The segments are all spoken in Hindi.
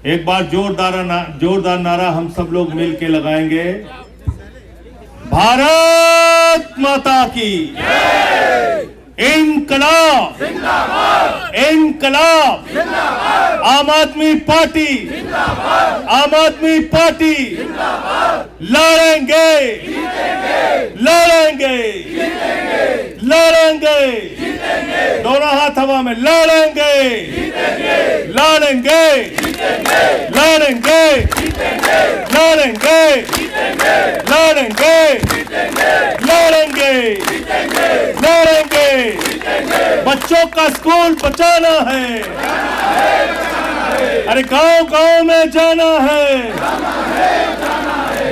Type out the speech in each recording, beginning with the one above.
एक बार जोरदार नारा हम सब लोग मिल के लगाएंगे। भारत माता की इनकलाब जिंदाबाद, इनकलाब जिंदाबाद, आम आदमी पार्टी जिंदाबाद, आम आदमी पार्टी जिंदाबाद, लड़ेंगे लड़ेंगे लड़ेंगे दोनों हाथ हवा में, लड़ेंगे लड़ेंगे लड़ेंगे लड़ेंगे लड़ेंगे लड़ेंगे लड़ेंगे। बच्चों का स्कूल बचाना है, अरे गांव गांव में जाना है,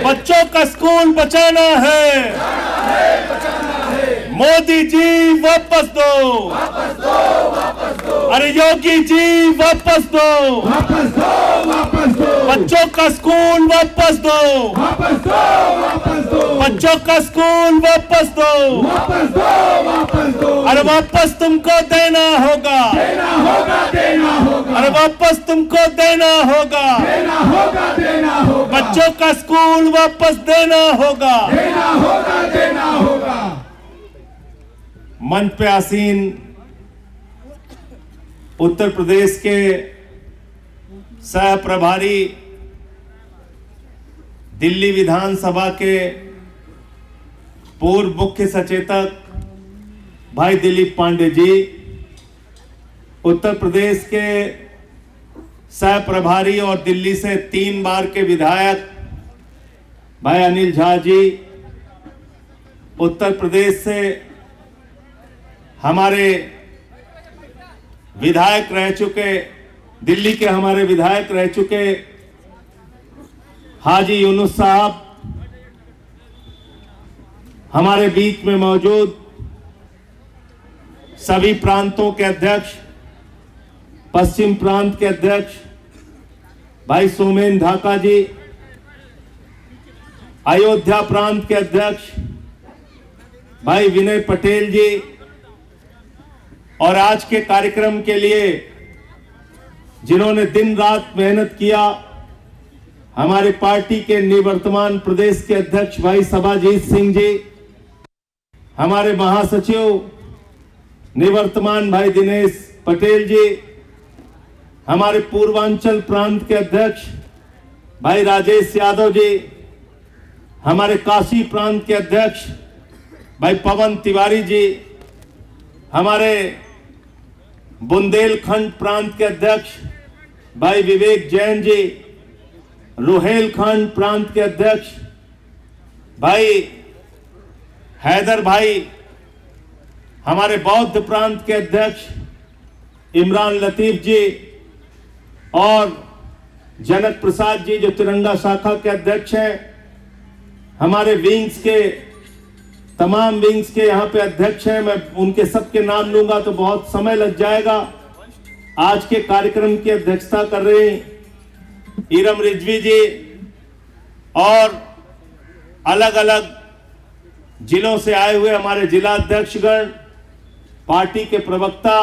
बच्चों का स्कूल बचाना है। मोदी जी वापस दो, अरे योगी जी वापस दो, बच्चों का स्कूल वापस दो, बच्चों का स्कूल वापस दो, अरे वापस तुमको देना होगा, अरे वापस तुमको देना होगा, बच्चों का स्कूल वापस देना होगा। मंच पे आसीन उत्तर प्रदेश के सह प्रभारी, दिल्ली विधानसभा के पूर्व मुख्य सचेतक भाई दिलीप पांडे जी, उत्तर प्रदेश के सह प्रभारी और दिल्ली से 3 बार के विधायक भाई अनिल झा जी, उत्तर प्रदेश से हमारे विधायक रह चुके, दिल्ली के हमारे विधायक रह चुके हाजी यूनुस साहब, हमारे बीच में मौजूद सभी प्रांतों के अध्यक्ष, पश्चिम प्रांत के अध्यक्ष भाई सोमेन ढाका जी, अयोध्या प्रांत के अध्यक्ष भाई विनय पटेल जी, और आज के कार्यक्रम के लिए जिन्होंने दिन रात मेहनत किया, हमारे पार्टी के निवर्तमान प्रदेश के अध्यक्ष भाई सभाजीत सिंह जी, हमारे महासचिव निवर्तमान भाई दिनेश पटेल जी, हमारे पूर्वांचल प्रांत के अध्यक्ष भाई राजेश यादव जी, हमारे काशी प्रांत के अध्यक्ष भाई पवन तिवारी जी, हमारे बुंदेलखंड प्रांत के अध्यक्ष भाई विवेक जैन जी, रुहेलखंड प्रांत के अध्यक्ष भाई हैदर भाई, हमारे बौद्ध प्रांत के अध्यक्ष इमरान लतीफ जी, और जनक प्रसाद जी जो तिरंगा शाखा के अध्यक्ष हैं, हमारे विंग्स के तमाम विंग्स के यहाँ पे अध्यक्ष हैं। मैं उनके सबके नाम लूंगा तो बहुत समय लग जाएगा। आज के कार्यक्रम की अध्यक्षता कर रहे हैं इरम रिजवी जी, और अलग अलग जिलों से आए हुए हमारे जिला अध्यक्षगण, पार्टी के प्रवक्ता,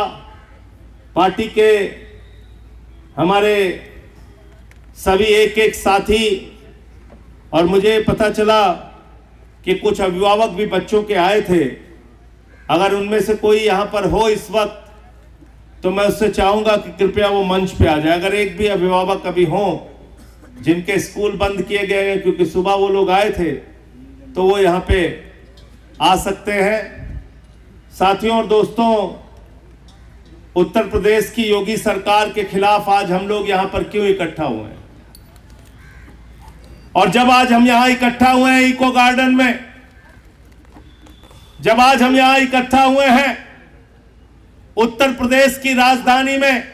पार्टी के हमारे सभी एक एक साथी, और मुझे पता चला कि कुछ अभिभावक भी बच्चों के आए थे। अगर उनमें से कोई यहां पर हो इस वक्त, तो मैं उससे चाहूंगा कि कृपया वो मंच पे आ जाए। अगर एक भी अभिभावक अभी हो जिनके स्कूल बंद किए गए हैं क्योंकि सुबह वो लोग आए थे, तो वो यहाँ पे आ सकते हैं। साथियों और दोस्तों, उत्तर प्रदेश की योगी सरकार के खिलाफ आज हम लोग यहाँ पर क्यों इकट्ठा हुए हैं? और जब आज हम यहां इकट्ठा हुए हैं इको गार्डन में, जब आज हम यहां इकट्ठा हुए हैं उत्तर प्रदेश की राजधानी में,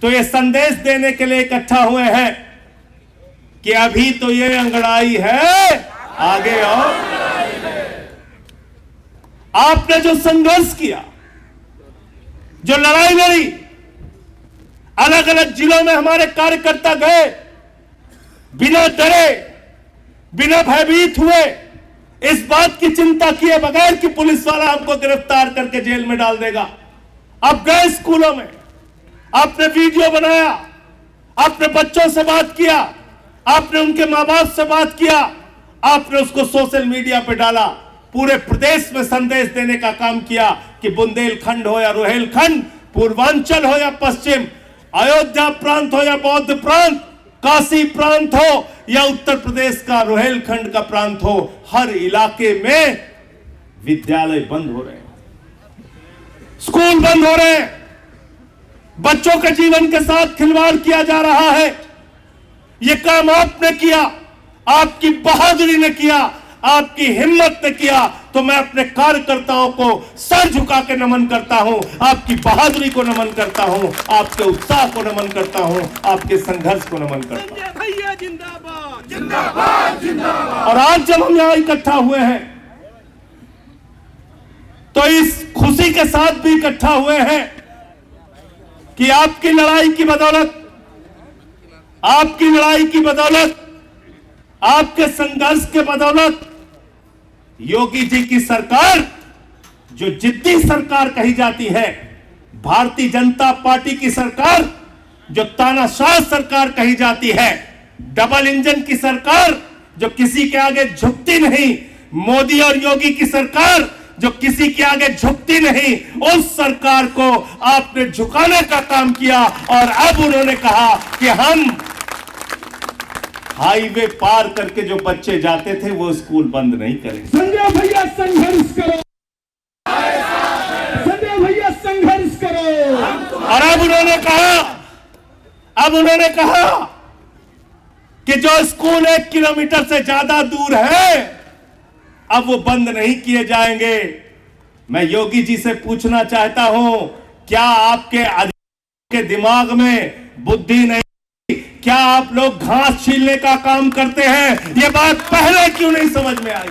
तो ये संदेश देने के लिए इकट्ठा हुए हैं कि अभी तो ये अंगड़ाई है, आगे आओ। आपने जो संघर्ष किया, जो लड़ाई लड़ी, अलग अलग जिलों में हमारे कार्यकर्ता गए, बिना डरे, बिना भयभीत हुए, इस बात की चिंता किए बगैर कि पुलिस वाला हमको गिरफ्तार करके जेल में डाल देगा। अब गए स्कूलों में, आपने वीडियो बनाया, अपने बच्चों से बात किया, आपने उनके मां बाप से बात किया, आपने उसको सोशल मीडिया पे डाला, पूरे प्रदेश में संदेश देने का काम किया कि बुंदेलखंड हो या रोहेलखंड, पूर्वांचल हो या पश्चिम, अयोध्या प्रांत हो या बौद्ध प्रांत, काशी प्रांत हो या उत्तर प्रदेश का रोहेलखंड का प्रांत हो, हर इलाके में विद्यालय बंद हो रहे हैं, स्कूल बंद हो रहे हैं, बच्चों के जीवन के साथ खिलवाड़ किया जा रहा है। यह काम आपने किया, आपकी बहादुरी ने किया, आपकी हिम्मत ने किया, तो मैं अपने कार्यकर्ताओं को सर झुका के नमन करता हूं, आपकी बहादुरी को नमन करता हूं, आपके उत्साह को नमन करता हूं, आपके संघर्ष को नमन करता हूं। भैया जिंदाबाद जिंदाबाद जिंदाबाद। और आज जब हम यहां इकट्ठा हुए हैं तो इस खुशी के साथ भी इकट्ठा हुए हैं कि आपकी लड़ाई की बदौलत, आपकी लड़ाई की बदौलत, आपके संघर्ष के बदौलत योगी जी की सरकार, जो जिद्दी सरकार कही जाती है, भारतीय जनता पार्टी की सरकार जो तानाशाह सरकार कही जाती है, डबल इंजन की सरकार जो किसी के आगे झुकती नहीं, मोदी और योगी की सरकार जो किसी के आगे झुकती नहीं, उस सरकार को आपने झुकाने का काम किया। और अब उन्होंने कहा कि हम हाईवे पार करके जो बच्चे जाते थे वो स्कूल बंद नहीं करेंगे। संजय भैया संघर्ष करो, संजय भैया संघर्ष करो। और अब उन्होंने कहा कि जो स्कूल 1 किलोमीटर से ज्यादा दूर है अब वो बंद नहीं किए जाएंगे। मैं योगी जी से पूछना चाहता हूं, क्या आपके दिमाग में बुद्धि नहीं? क्या आप लोग घास छीलने का काम करते हैं? ये बात पहले क्यों नहीं समझ में आई?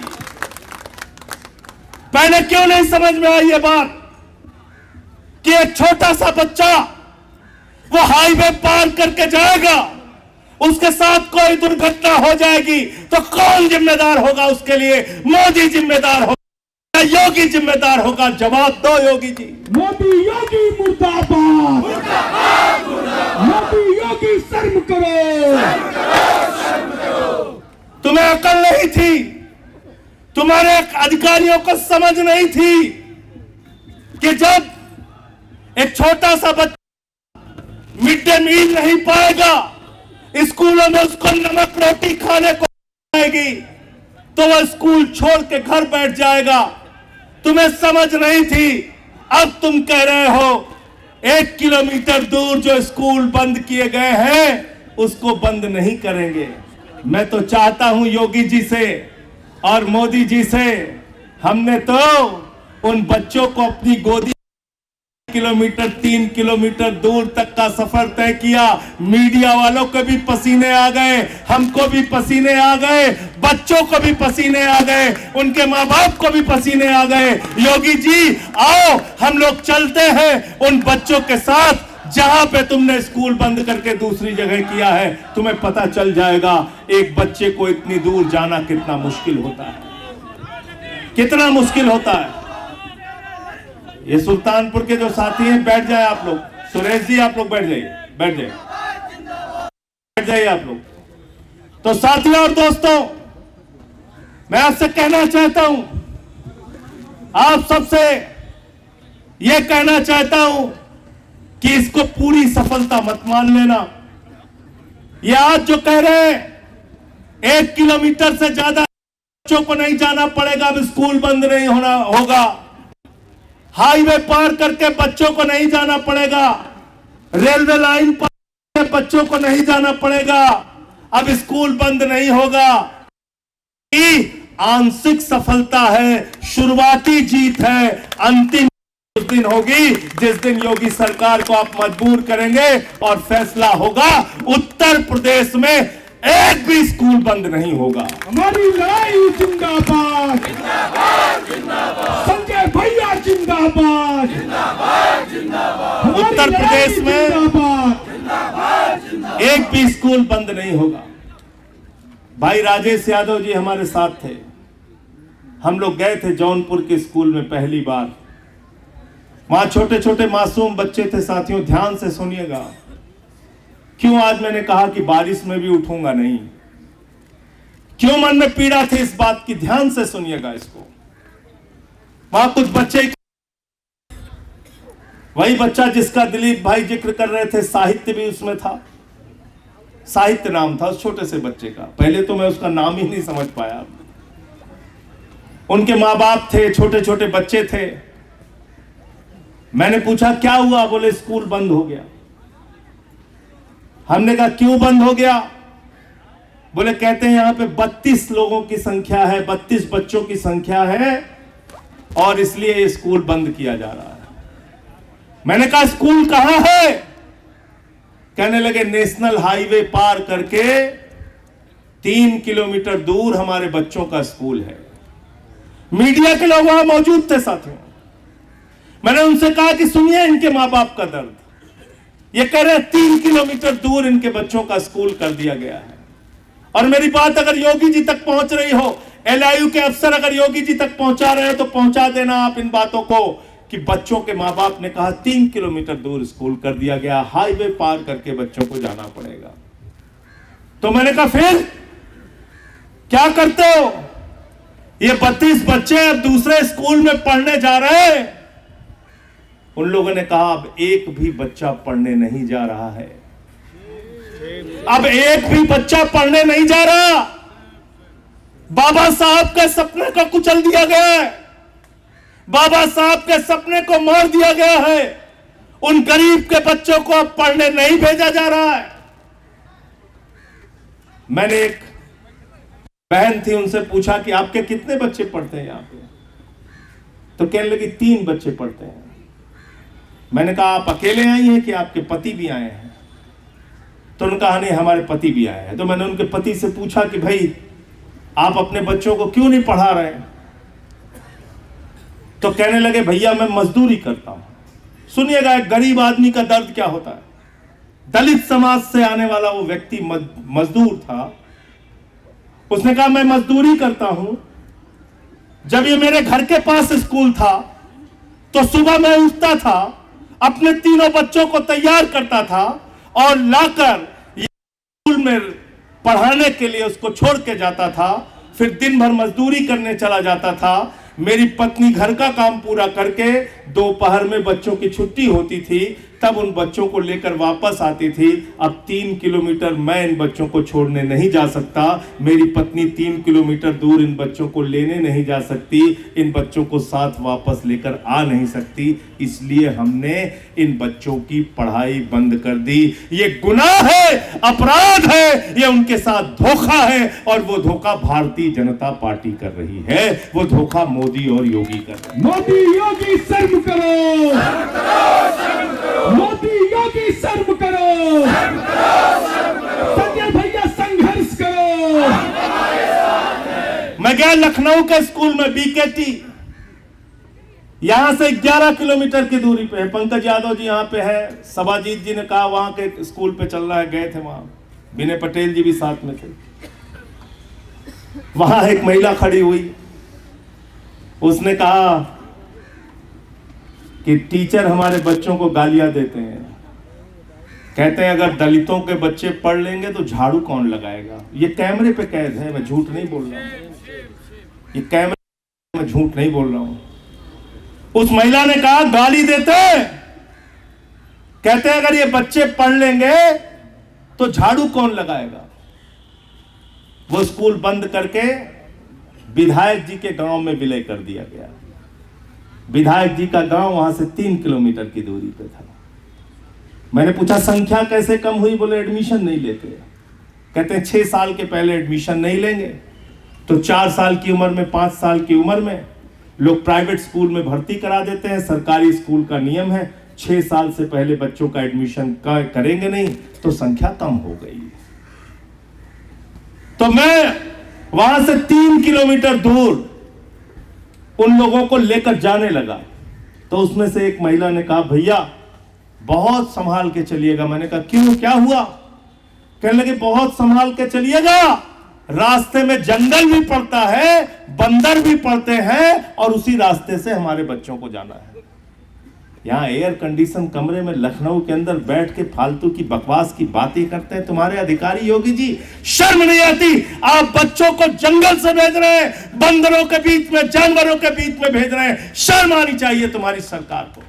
पहले क्यों नहीं समझ में आई ये बात कि एक छोटा सा बच्चा वो हाईवे पार करके जाएगा, उसके साथ कोई दुर्घटना हो जाएगी तो कौन जिम्मेदार होगा उसके लिए? मोदी जिम्मेदार होगा, योगी जिम्मेदार होगा? जवाब दो योगी जी। मोदी योगी मुर्दाबाद, मोदी योगी शर्म करो, शर्म करो। तुम्हें अकल नहीं थी, तुम्हारे अधिकारियों को समझ नहीं थी कि जब एक छोटा सा बच्चा मिड डे मील नहीं पाएगा, स्कूलों में उसको नमक रोटी खाने को आएगी तो वह स्कूल छोड़ के घर बैठ जाएगा। तुम्हें समझ नहीं थी, अब तुम कह रहे हो 1 किलोमीटर दूर जो स्कूल बंद किए गए हैं उसको बंद नहीं करेंगे। मैं तो चाहता हूं योगी जी से और मोदी जी से, हमने तो उन बच्चों को अपनी गोदी 3 किलोमीटर दूर तक का सफर तय किया। मीडिया वालों को भी पसीने आ गए, हमको भी पसीने आ गए, बच्चों को भी पसीने आ गए, उनके माँ बाप को भी पसीने आ गए। योगी जी आओ हम लोग चलते हैं उन बच्चों के साथ जहां पे तुमने स्कूल बंद करके दूसरी जगह किया है। तुम्हें पता चल जाएगा एक बच्चे को इतनी दूर जाना कितना मुश्किल होता है, कितना मुश्किल होता है। ये सुल्तानपुर के जो साथी हैं बैठ जाए आप लोग, सुरेश जी आप लोग बैठ जाइए, बैठ जाइए आप लोग। तो साथियों और दोस्तों, मैं आपसे कहना चाहता हूं, आप सबसे यह कहना चाहता हूं कि इसको पूरी सफलता मत मान लेना। ये आज जो कह रहे हैं 1 किलोमीटर से ज्यादा बच्चों को नहीं जाना पड़ेगा, अब स्कूल बंद नहीं होगा, हाईवे पार करके बच्चों को नहीं जाना पड़ेगा, रेलवे लाइन पर बच्चों को नहीं जाना पड़ेगा, अब स्कूल बंद नहीं होगा। ये आंशिक सफलता है, शुरुआती जीत है। अंतिम उस दिन होगी जिस दिन योगी सरकार को आप मजबूर करेंगे और फैसला होगा उत्तर प्रदेश में एक भी स्कूल बंद नहीं होगा। हमारी लड़ाई जिंदाबाद, संजय भैया जिंदाबाद, उत्तर प्रदेश में एक भी स्कूल बंद नहीं होगा। भाई राजेश यादव जी हमारे साथ थे, हम लोग गए थे जौनपुर के स्कूल में पहली बार। वहां छोटे छोटे मासूम बच्चे थे। साथियों ध्यान से सुनिएगा, क्यों आज मैंने कहा कि बारिश में भी उठूंगा नहीं? क्यों मन में पीड़ा थी इस बात की? ध्यान से सुनिएगा इसको। वहां कुछ बच्चे, वही बच्चा जिसका दिलीप भाई जिक्र कर रहे थे, साहित्य भी उसमें था। साहित्य नाम था उस छोटे से बच्चे का। पहले तो मैं उसका नाम ही नहीं समझ पाया। उनके माँ बाप थे, छोटे छोटे बच्चे थे। मैंने पूछा क्या हुआ? बोले स्कूल बंद हो गया। हमने कहा क्यों बंद हो गया? बोले कहते हैं यहां पे 32 लोगों की संख्या है, 32 बच्चों की संख्या है और इसलिए ये स्कूल बंद किया जा रहा है। मैंने कहा स्कूल कहां है? कहने लगे नेशनल हाईवे पार करके 3 किलोमीटर दूर हमारे बच्चों का स्कूल है। मीडिया के लोग वहां मौजूद थे साथियों। मैंने उनसे कहा कि सुनिए इनके मां बाप का दर्द। ये कह रहे 3 किलोमीटर दूर इनके बच्चों का स्कूल कर दिया गया है। और मेरी बात अगर योगी जी तक पहुंच रही हो, LIU के अफसर अगर योगी जी तक पहुंचा रहे हैं तो पहुंचा देना आप इन बातों को कि बच्चों के मां बाप ने कहा 3 किलोमीटर दूर स्कूल कर दिया गया, हाईवे पार करके बच्चों को जाना पड़ेगा। तो मैंने कहा फिर क्या करते हो? ये 32 बच्चे अब दूसरे स्कूल में पढ़ने जा रहे हैं। उन लोगों ने कहा अब एक भी बच्चा पढ़ने नहीं जा रहा है। अब एक भी बच्चा पढ़ने नहीं जा रहा। बाबा साहब के सपने को कुचल दिया गया है। बाबा साहब के सपने को मार दिया गया है। उन गरीब के बच्चों को अब पढ़ने नहीं भेजा जा रहा है। मैंने एक बहन थी, उनसे पूछा कि आपके कितने बच्चे पढ़ते हैं यहां पे? तो कहने लगी 3 बच्चे पढ़ते हैं। मैंने कहा आप अकेले आई हैं कि आपके पति भी आए हैं? तो उन्होंने कहा नहीं हमारे पति भी आए हैं। तो मैंने उनके पति से पूछा कि भाई आप अपने बच्चों को क्यों नहीं पढ़ा रहे? तो कहने लगे भैया मैं मजदूरी करता हूं। सुनिएगा एक गरीब आदमी का दर्द क्या होता है। दलित समाज से आने वाला वो व्यक्ति मजदूर था। उसने कहा मैं मजदूरी करता हूं। जब ये मेरे घर के पास स्कूल था तो सुबह मैं उठता था, अपने 3 बच्चों को तैयार करता था और लाकर स्कूल में पढ़ाने के लिए उसको छोड़ के जाता था। फिर दिन भर मजदूरी करने चला जाता था। मेरी पत्नी घर का काम पूरा करके दोपहर में बच्चों की छुट्टी होती थी, तब उन बच्चों को लेकर वापस आती थी। अब 3 किलोमीटर मैं इन बच्चों को छोड़ने नहीं जा सकता। मेरी पत्नी 3 किलोमीटर दूर इन बच्चों को लेने नहीं जा सकती। इन बच्चों को साथ वापस लेकर आ नहीं सकती। इसलिए हमने इन बच्चों की पढ़ाई बंद कर दी। ये गुनाह है, अपराध है, ये उनके साथ धोखा है और वो धोखा भारतीय जनता पार्टी कर रही है। वो धोखा मोदी और योगी कर रहे हैं। मोदी योगी शर्म करो, मोदी योगी शर्म करो, संजय भैया संघर्ष करो। मैं गया लखनऊ के स्कूल में, BKT, यहां से 11 किलोमीटर की दूरी पे है। पंकज यादव जी यहां पे है, सबाजीत जी ने कहा वहां के स्कूल पे चल रहा है, गए थे वहां। विनय पटेल जी भी साथ में थे। वहां एक महिला खड़ी हुई, उसने कहा कि टीचर हमारे बच्चों को गालियां देते हैं। कहते हैं अगर दलितों के बच्चे पढ़ लेंगे तो झाड़ू कौन लगाएगा? ये कैमरे पे कैद है, मैं झूठ नहीं बोल रहा हूं। ये कैमरे में झूठ नहीं बोल रहा हूं। उस महिला ने कहा गाली देते हैं, कहते हैं अगर ये बच्चे पढ़ लेंगे तो झाड़ू कौन लगाएगा? वो स्कूल बंद करके विधायक जी के गांव में विलय कर दिया गया। विधायक जी का गांव वहां से 3 किलोमीटर की दूरी पे था। मैंने पूछा संख्या कैसे कम हुई? बोले एडमिशन नहीं लेते। कहते हैं 6 साल के पहले एडमिशन नहीं लेंगे तो 4 साल की उम्र में, 5 साल की उम्र में लोग प्राइवेट स्कूल में भर्ती करा देते हैं। सरकारी स्कूल का नियम है 6 साल से पहले बच्चों का एडमिशन करेंगे नहीं तो संख्या कम हो गई। तो मैं वहां से 3 किलोमीटर दूर उन लोगों को लेकर जाने लगा। तो उसमें से एक महिला ने कहा भैया बहुत संभाल के चलिएगा। मैंने कहा क्यों, क्या हुआ? कहने लगे बहुत संभाल के चलिएगा, रास्ते में जंगल भी पड़ता है, बंदर भी पड़ते हैं और उसी रास्ते से हमारे बच्चों को जाना है। यहाँ एयर कंडीशन कमरे में लखनऊ के अंदर बैठ के फालतू की बकवास की बातें करते हैं तुम्हारे अधिकारी। योगी जी शर्म नहीं आती? आप बच्चों को जंगल से भेज रहे हैं, बंदरों के बीच में, जानवरों के बीच में भेज रहे हैं। शर्म आनी चाहिए तुम्हारी सरकार को।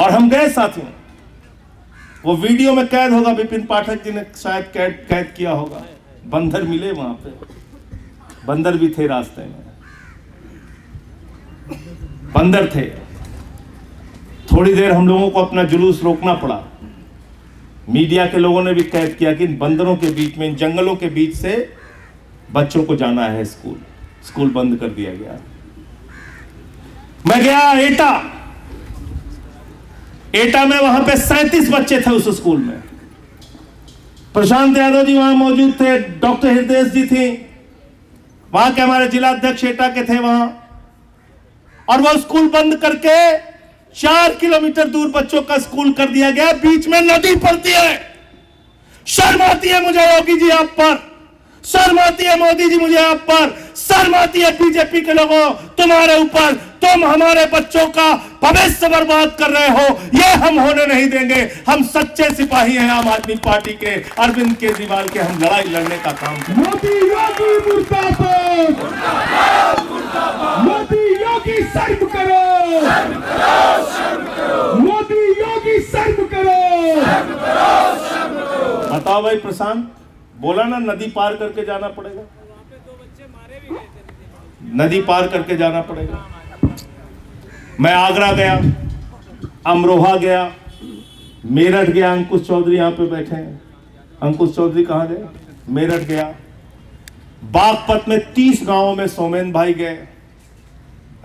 और हम गए साथियों, वो वीडियो में कैद होगा, विपिन पाठक जी ने शायद कैद किया होगा। बंदर मिले वहां पे, बंदर भी थे रास्ते में, बंदर थे। थोड़ी देर हम लोगों को अपना जुलूस रोकना पड़ा। मीडिया के लोगों ने भी कैद किया कि इन बंदरों के बीच में, इन जंगलों के बीच से बच्चों को जाना है स्कूल बंद कर दिया गया। मैं गया एटा में, वहां पे 37 बच्चे थे उस स्कूल में। प्रशांत यादव जी वहां मौजूद थे, डॉक्टर हृदय जी थी, वहां के हमारे जिला अध्यक्ष एटा के थे वहां। और वो स्कूल बंद करके 4 किलोमीटर दूर बच्चों का स्कूल कर दिया गया। बीच में नदी पड़ती है। शर्म आती है मुझे योगी जी आप पर, शर्म आती है मोदी जी मुझे आप पर, शर्म आती है बीजेपी के लोगों तुम्हारे ऊपर। तुम हमारे बच्चों का भविष्य बर्बाद कर रहे हो, ये हम होने नहीं देंगे। हम सच्चे सिपाही हैं आम आदमी पार्टी के, अरविंद केजरीवाल के। हम लड़ाई लड़ने का काम करें। मोदी योगी मुर्दाबाद, मोदी योगी शर्म करो, मोदी योगी शर्म करो। बताओ भाई प्रशांत, बोला ना नदी पार करके जाना पड़ेगा, नदी पार करके जाना पड़ेगा। मैं आगरा गया, अमरोहा गया, मेरठ गया। अंकुश चौधरी यहाँ पे बैठे हैं। अंकुश चौधरी कहाँ गए? मेरठ गया। बागपत में 30 गांवों में सोमेन भाई गए,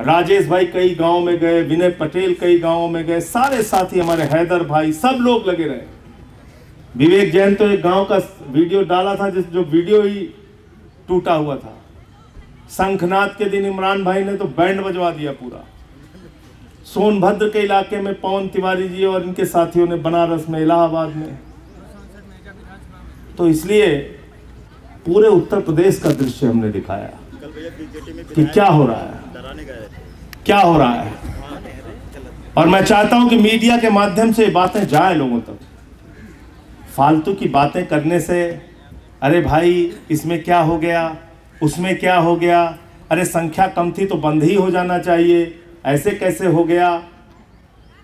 राजेश भाई कई गांवों में गए, विनय पटेल कई गांवों में गए, सारे साथी हमारे हैदर भाई, सब लोग लगे रहे। विवेक जैन तो एक गांव का वीडियो डाला था जो वीडियो ही टूटा हुआ था। शंखनाद के दिन इमरान भाई ने तो बैंड बजवा दिया पूरा। सोनभद्र के इलाके में पवन तिवारी जी और इनके साथियों ने, बनारस में, इलाहाबाद में। तो इसलिए पूरे उत्तर प्रदेश का दृश्य हमने दिखाया कि क्या हो रहा है, क्या हो रहा है। और मैं चाहता हूं कि मीडिया के माध्यम से बातें जाए लोगों तक। फालतू की बातें करने से, अरे भाई इसमें क्या हो गया, उसमें क्या हो गया, अरे संख्या कम थी तो बंद ही हो जाना चाहिए, ऐसे कैसे हो गया,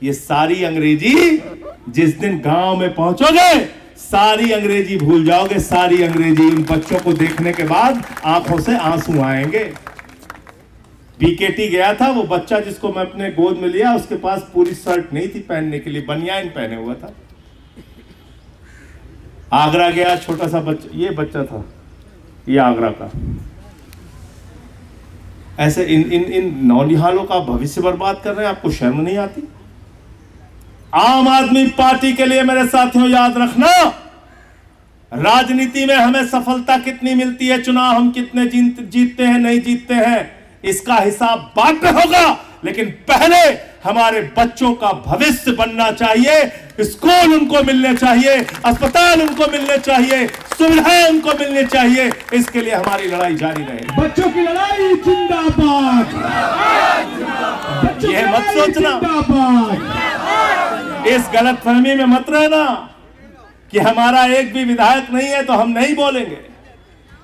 ये सारी अंग्रेजी जिस दिन गांव में पहुंचोगे सारी अंग्रेजी भूल जाओगे, सारी अंग्रेजी। उन बच्चों को देखने के बाद आंखों से आंसू आएंगे। बीकेटी गया था, वो बच्चा जिसको मैं अपने गोद में लिया, उसके पास पूरी शर्ट नहीं थी पहनने के लिए, बनियान पहने हुआ था। आगरा गया, छोटा सा बच्चा, ये बच्चा था, ये आगरा का। ऐसे इन नौनिहालों का भविष्य बर्बाद कर रहे हैं। आपको शर्म नहीं आती? आम आदमी पार्टी के लिए मेरे साथियों याद रखना, राजनीति में हमें सफलता कितनी मिलती है, चुनाव हम कितने जीतते हैं, नहीं जीतते हैं, इसका हिसाब बाद में होगा। लेकिन पहले हमारे बच्चों का भविष्य बनना चाहिए। स्कूल उनको मिलने चाहिए, अस्पताल उनको मिलने चाहिए, सुविधाएं उनको मिलनी चाहिए। इसके लिए हमारी लड़ाई जारी रहे। बच्चों की लड़ाई जिंदाबाद, यह मत सोचना, इस गलतफहमी में मत रहना कि हमारा एक भी विधायक नहीं है तो हम नहीं बोलेंगे,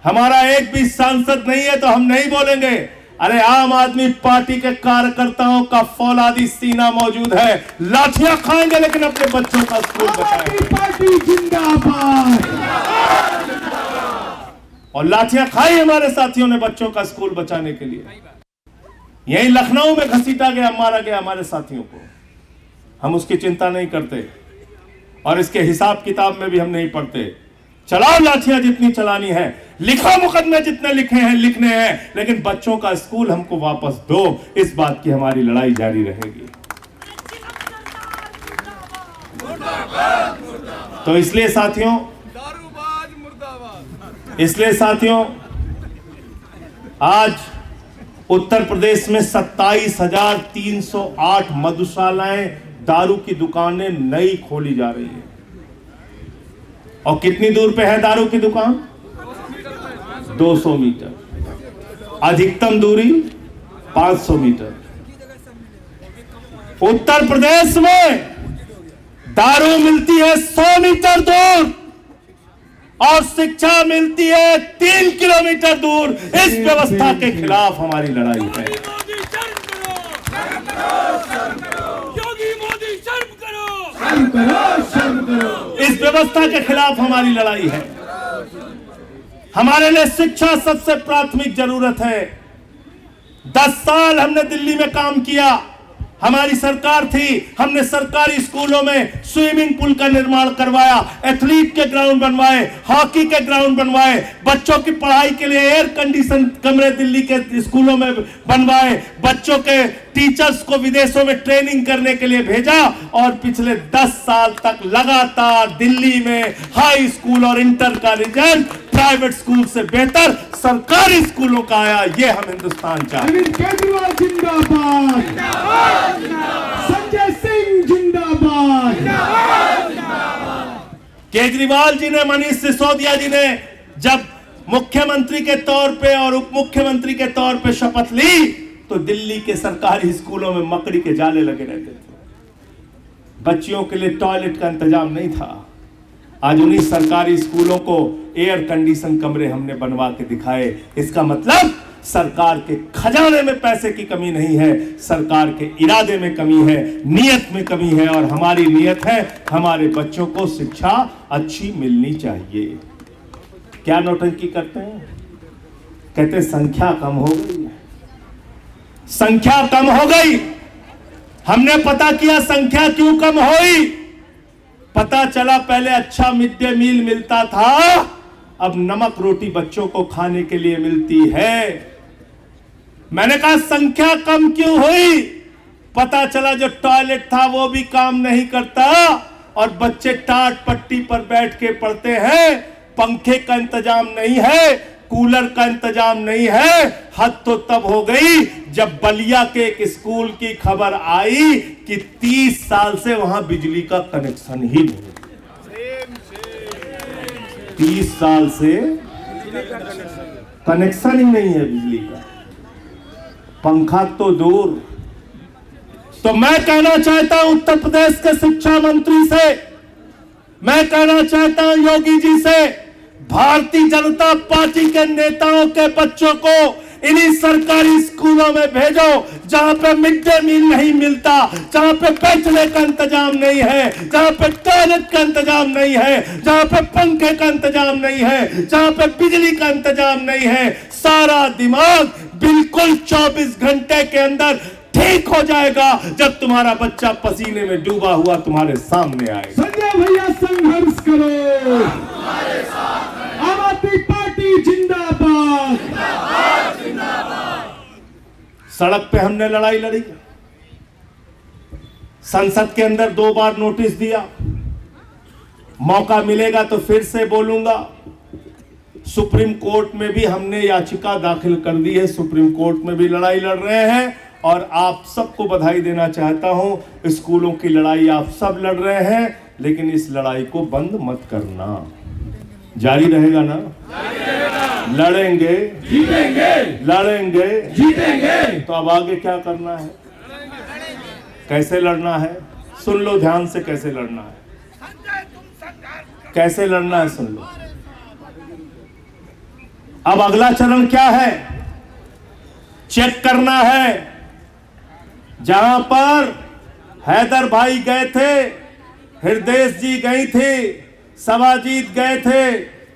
हमारा एक भी सांसद नहीं है तो हम नहीं बोलेंगे। अरे आम आदमी पार्टी के कार्यकर्ताओं का फौलादी सीना मौजूद है। लाठियां खाएंगे लेकिन अपने बच्चों का स्कूल बचाएंगे। पार्टी जिंदाबाद। और लाठियां खाई हमारे साथियों ने बच्चों का स्कूल बचाने के लिए। यही लखनऊ में घसीटा गया, मारा गया हमारे साथियों को। हम उसकी चिंता नहीं करते और इसके हिसाब किताब में भी हम नहीं पढ़ते। चलाओ लाठियां जितनी चलानी है, लिखो मुकदमे जितने लिखने हैं, लेकिन बच्चों का स्कूल हमको वापस दो। इस बात की हमारी लड़ाई जारी रहेगी। तो इसलिए साथियों आज उत्तर प्रदेश में 27,308 मधुशालाएं, दारू की दुकानें नई खोली जा रही है। और कितनी दूर पे है दारू की दुकान? 200 मीटर। अधिकतम दूरी 500 मीटर। उत्तर प्रदेश में दारू मिलती है 100 मीटर दूर और शिक्षा मिलती है 3 किलोमीटर दूर। इस व्यवस्था के खिलाफ हमारी लड़ाई है। इस व्यवस्था के खिलाफ हमारी लड़ाई है। हमारे लिए शिक्षा सबसे प्राथमिक जरूरत है। 10 साल हमने दिल्ली में काम किया, हमारी सरकार थी, हमने सरकारी स्कूलों में स्विमिंग पूल का निर्माण करवाया, एथलीट के ग्राउंड बनवाए, हॉकी के ग्राउंड बनवाए, बच्चों की पढ़ाई के लिए एयर कंडीशन कमरे दिल्ली के स्कूलों में बनवाए, बच्चों के टीचर्स को विदेशों में ट्रेनिंग करने के लिए भेजा और पिछले 10 साल तक लगातार दिल्ली में हाई स्कूल और इंटर का रिजल्ट प्राइवेट स्कूल से बेहतर सरकारी स्कूलों का आया। ये हम हिंदुस्तान चाहते हैं। केजरीवाल जिंदाबाद, संजय सिंह जिंदाबाद। केजरीवाल जी ने, मनीष सिसोदिया जी ने जब मुख्यमंत्री के तौर पे और उप मुख्यमंत्री के तौर पे शपथ ली तो दिल्ली के सरकारी स्कूलों में मकड़ी के जाले लगे रहते थे। बच्चियों के लिए टॉयलेट का इंतजाम नहीं था। आज उन्हीं सरकारी स्कूलों को एयर कंडीशन कमरे हमने बनवा के दिखाए। इसका मतलब सरकार के खजाने में पैसे की कमी नहीं है, सरकार के इरादे में कमी है, नियत में कमी है। और हमारी नियत है हमारे बच्चों को शिक्षा अच्छी मिलनी चाहिए। क्या नौटंकी करते हैं? कहते संख्या कम हो गई, संख्या कम हो गई। हमने पता किया संख्या क्यों कम हुई। पता चला पहले अच्छा मिड डे मील मिलता था, अब नमक रोटी बच्चों को खाने के लिए मिलती है। मैंने कहा संख्या कम क्यों हुई? पता चला जो टॉयलेट था वो भी काम नहीं करता और बच्चे टाट पट्टी पर बैठ के पढ़ते हैं। पंखे का इंतजाम नहीं है, कूलर का इंतजाम नहीं है। हद तो तब हो गई जब बलिया के एक स्कूल की खबर आई कि 30 साल से वहां बिजली का कनेक्शन ही नहीं। 30 साल से कनेक्शन ही नहीं है बिजली का, पंखा तो दूर। तो मैं कहना चाहता हूं उत्तर प्रदेश के शिक्षा मंत्री से, मैं कहना चाहता हूं योगी जी से, भारतीय जनता पार्टी के नेताओं के बच्चों को इन्हीं सरकारी स्कूलों में भेजो जहां पे मिड डे मील नहीं मिलता, जहां पे बैठने का इंतजाम नहीं है, जहां पे टॉयलेट का इंतजाम नहीं है, जहां पे पंखे का इंतजाम नहीं है, जहां पे बिजली का इंतजाम नहीं है। सारा दिमाग बिल्कुल 24 घंटे के अंदर ठीक हो जाएगा जब तुम्हारा बच्चा पसीने में डूबा हुआ तुम्हारे सामने आएगा। संजय भैया संघर्ष करो, आम आदमी पार्टी जिंदाबाद। सड़क पे हमने लड़ाई लड़ी, संसद के अंदर 2 बार नोटिस दिया, मौका मिलेगा तो फिर से बोलूंगा। सुप्रीम कोर्ट में भी हमने याचिका दाखिल कर दी है, सुप्रीम कोर्ट में भी लड़ाई लड़ रहे हैं। और आप सबको बधाई देना चाहता हूं, स्कूलों की लड़ाई आप सब लड़ रहे हैं, लेकिन इस लड़ाई को बंद मत करना, जारी रहेगा ना? लड़ेंगे जीतेंगे, लड़ेंगे जीतेंगे। तो अब आगे क्या करना है, कैसे लड़ना है? सुन लो ध्यान से, कैसे लड़ना है, कैसे लड़ना है सुन लो। अब अगला चरण क्या है? चेक करना है। जहां पर हैदर भाई गए थे, हृदय जी गई थी, सवाजीत गए थे,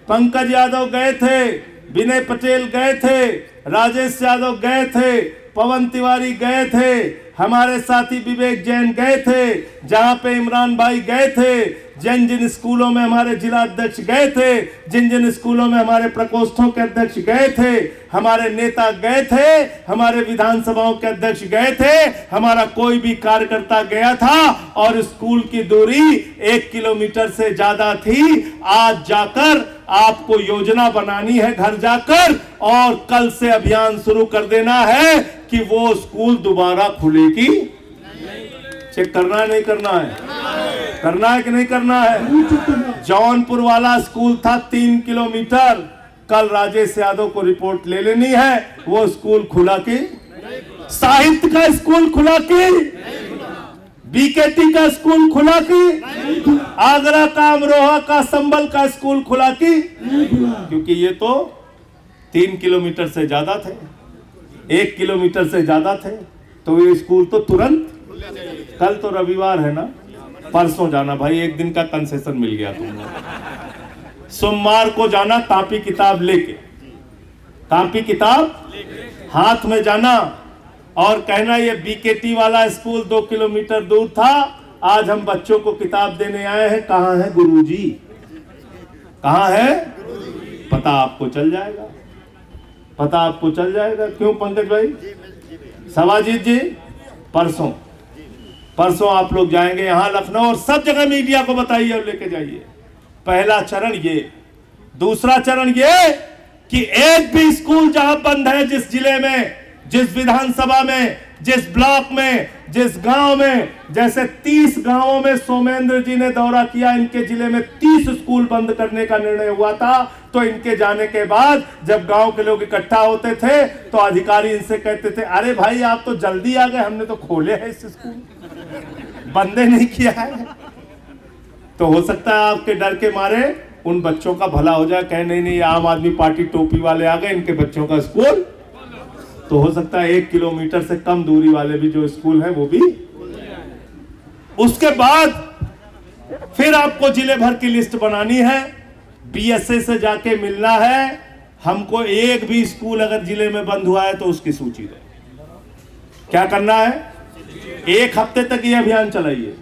पंकज यादव गए थे, विनय पटेल गए थे, राजेश यादव गए थे, पवन तिवारी गए थे, हमारे साथी विवेक जैन गए थे, जहां पे इमरान भाई गए थे, जिन जिन स्कूलों में हमारे जिला अध्यक्ष गए थे, जिन जिन स्कूलों में हमारे प्रकोष्ठों के अध्यक्ष गए थे, हमारे नेता गए थे, हमारे विधानसभाओं के अध्यक्ष गए थे, हमारा कोई भी कार्यकर्ता गया था और स्कूल की दूरी 1 किलोमीटर से ज्यादा थी। आज जाकर आपको योजना बनानी है घर जाकर, और कल से अभियान शुरू कर देना है कि वो स्कूल दोबारा खुलेगी। चेक करना है नहीं करना है? करना है कि नहीं करना है? जौनपुर वाला स्कूल था 3 किलोमीटर, कल राजेश यादव को रिपोर्ट ले लेनी है, वो स्कूल खुला कि? साहित्य का स्कूल खुला कि? बीकेटी का स्कूल खुला कि आगरा का, अमरोहा का, संभल का स्कूल खुला कि क्योंकि ये तो 3 किलोमीटर से ज्यादा थे, 1 किलोमीटर से ज्यादा थे, तो ये स्कूल तो तुरंत, कल तो रविवार है ना, परसों जाना भाई, एक दिन का कंसेशन मिल गया तुमको। सोमवार को जाना कॉपी किताब लेके, कॉपी किताब हाथ में जाना और कहना ये बीकेटी वाला स्कूल 2 किलोमीटर दूर था, आज हम बच्चों को किताब देने आए हैं, कहां है गुरुजी, कहां है, पता आपको चल जाएगा, पता आपको चल जाएगा। क्यों पंकज भाई, सवाजीत जी, परसों आप लोग जाएंगे यहां लखनऊ और सब जगह मीडिया को बताइए और लेके जाइए। पहला चरण ये। दूसरा चरण ये कि एक भी स्कूल जहां बंद है, जिस जिले में, जिस विधानसभा में, जिस ब्लॉक में, जिस गांव में, जैसे 30 गांवों में सोमेंद्र जी ने दौरा किया, इनके जिले में 30 स्कूल बंद करने का निर्णय हुआ था। तो इनके जाने के बाद जब गांव के लोग इकट्ठा होते थे तो अधिकारी इनसे कहते थे, अरे भाई आप तो जल्दी आ गए, हमने तो खोले हैं इस स्कूल, बंदे नहीं किया है। तो हो सकता है आपके डर के मारे उन बच्चों का भला हो जाए, कहे नहीं नहीं आम आदमी पार्टी टोपी वाले आ गए, इनके बच्चों का स्कूल, तो हो सकता है 1 किलोमीटर से कम दूरी वाले भी जो स्कूल है वो भी। उसके बाद फिर आपको जिले भर की लिस्ट बनानी है, बीएसए से जाके मिलना है, हमको एक भी स्कूल अगर जिले में बंद हुआ है तो उसकी सूची दे। क्या करना है, 1 हफ्ते तक ये अभियान चलाइए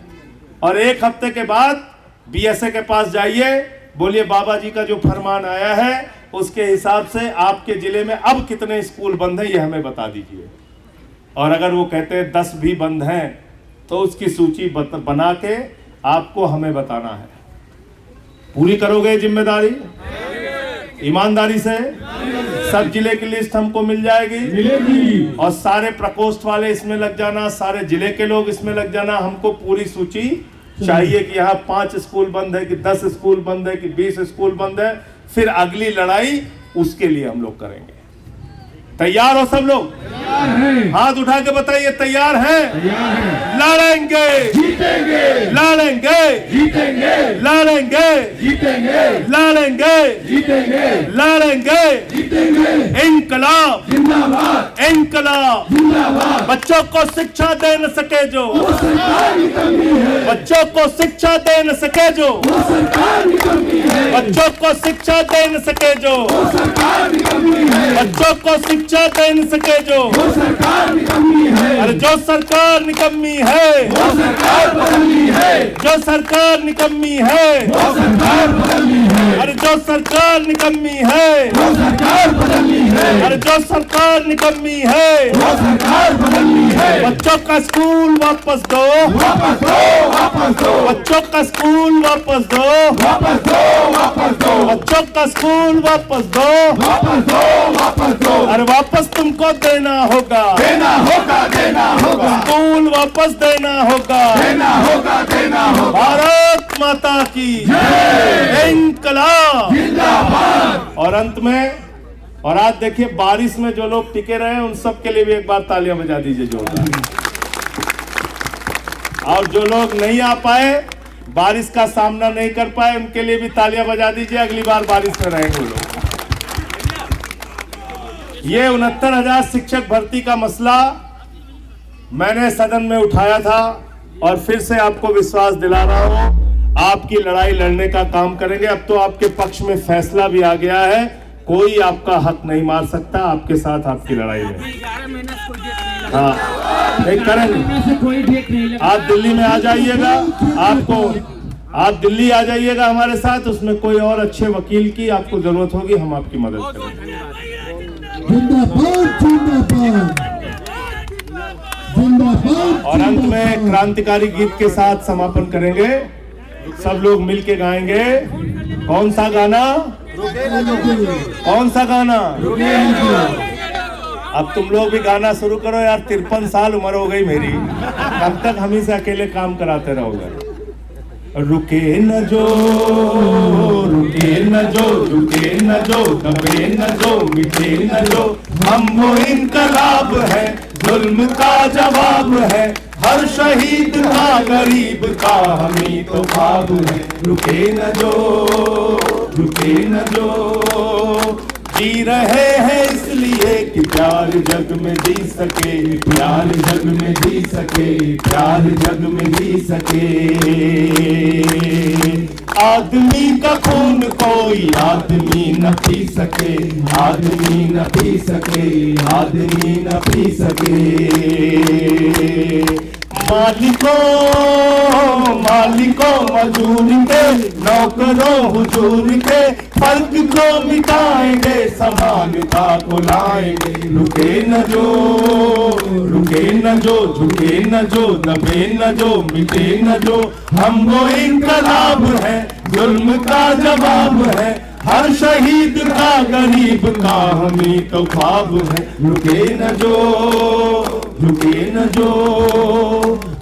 और 1 हफ्ते के बाद बीएसए के पास जाइए, बोलिए बाबा जी का जो फरमान आया है उसके हिसाब से आपके जिले में अब कितने स्कूल बंद हैं ये हमें बता दीजिए। और अगर वो कहते हैं 10 भी बंद हैं तो उसकी सूची बना के आपको हमें बताना है। पूरी करोगे जिम्मेदारी ईमानदारी से? सब जिले की लिस्ट हमको मिल जाएगी, मिलेगी। और सारे प्रकोष्ठ वाले इसमें लग जाना, सारे जिले के लोग इसमें लग जाना। हमको पूरी सूची चाहिए कि यहाँ 5 स्कूल बंद है कि 10 स्कूल बंद है कि 20 स्कूल बंद है। फिर अगली लड़ाई उसके लिए हम लोग करेंगे। तैयार हो सब लोग? हाथ उठा के बताइए तैयार हैं? लड़ेंगे, जीतेंगे, लड़ेंगे, जीतेंगे, लड़ेंगे, जीतेंगे, लड़ेंगे, जीतेंगे, लड़ेंगे। जीतेंगे। इंकलाब, जिंदाबाद, इंकलाब। जिंदाबाद। बच्चों को शिक्षा दे न सके जो, वो सरकार की कमी है, बच्चों को शिक्षा दे न सके जो, वो सरकार की कमी है, बच्चों को शिक्षा दे न सके जो, वो सरकार की कमी है, बच्चों को शिक्षा दे न सके जो, वो सरकार की कमी है, अरे जो सरकार निकम्मी है, वो सरकार बदलनी है, जो सरकार निकम्मी है, वो सरकार बदलनी है, अरे जो सरकार निकम्मी है, वो सरकार बदलनी है, अरे जो सरकार निकम्मी है। वो सरकार बदलनी है। बच्चों का स्कूल वापस दो, वापस दो, वापस दो, बच्चों का स्कूल वापस दो, वापस दो, वापस दो, बच्चों का स्कूल वापस दो, वापस दो, वापस दो। अरे वापस तुमको देना होगा, देना होगा, देना होगा, स्कूल वापस देना होगा। देना होगा, देना होगा। भारत माता की इंकलाब जिंदाबाद। और अंत में, और आज देखिए बारिश में जो लोग टिके रहे हैं उन सब के लिए भी एक बार तालियां बजा दीजिए जोरदार। और जो लोग नहीं आ पाए, बारिश का सामना नहीं कर पाए, उनके लिए भी तालियां बजा दीजिए, अगली बार बारिश में रहेंगे लोग। ये 69,000 शिक्षक भर्ती का मसला मैंने सदन में उठाया था और फिर से आपको विश्वास दिला रहा हूं, आपकी लड़ाई लड़ने का काम करेंगे। अब तो आपके पक्ष में फैसला भी आ गया है, कोई आपका हक नहीं मार सकता, आपके साथ आपकी लड़ाई में। हाँ नहीं करेंगे। आप दिल्ली में आ जाइएगा, आप दिल्ली आ जाइएगा हमारे साथ, उसमें कोई और अच्छे वकील की आपको जरूरत होगी, हम आपकी मदद करेंगे। जिंदाबाद, जिंदाबाद, जिंदाबाद। और अंत में क्रांतिकारी गीत के साथ समापन करेंगे, सब लोग मिलके गाएंगे। कौन सा गाना? कौन सा गाना? अब तुम लोग भी गाना शुरू करो यार, 53 साल उम्र हो गई मेरी, कब तक हम ही से अकेले काम कराते रहोगे? रुके न जो, रुके न जो, रुके न जो, दबे न जो, मिटे न जो, हम वो इनकलाब है, जुल्म का जवाब है, हर शहीद का गरीब का हमें तो ख्वाब है, रुके न जो, रुके न जो। जी रहे हैं इसलिए कि प्यार जग में जी सके, प्यार जग में जी सके, प्यार जग में जी सके। आदमी का खून कोई आदमी न पी सके, आदमी न पी सके, आदमी न पी सके। मालिकों मालिकों मजदूर के, नौकरों हुजूर के, फर्क को मिटाएंगे, समानता को लाएंगे। रुके न जो, रुके न जो, झुके न जो, दबे न जो, मिटे न जो। हम वो इनकलाब है, जुल्म का जवाब है, हर शहीद का गरीब का हमें तो ख्वाब है। रुके न जो, रुके न जो।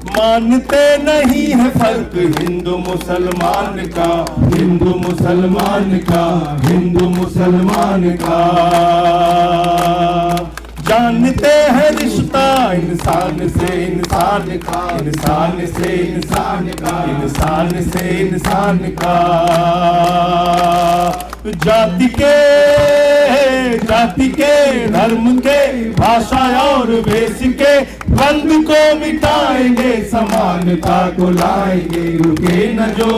मानते नहीं है फर्क हिंदू मुसलमान का, हिंदू मुसलमान का, हिंदू मुसलमान का। जानते हैं रिश्ता इंसान से इंसान का, इंसान से इंसान का, इंसान से इंसान का। जाति के धर्म के भाषा और वेश के बंद को मिटाएंगे, समानता को लाएंगे। रुके न जो,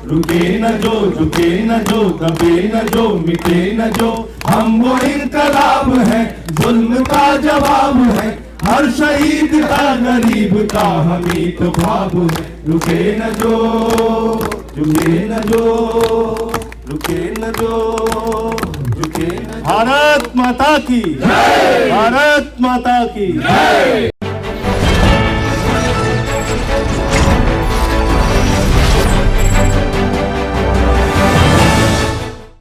रुके न जो, झुके न जो, दबे न जो, मिटे न जो। हम वो इनकलाब है, जुल्म का जवाब है, हर शहीद का गरीब का हमें तो ख्वाब है। रुके न जो, झुके न जो, रुके न जो, झुके न। भारत माता की जय, भारत माता की जय।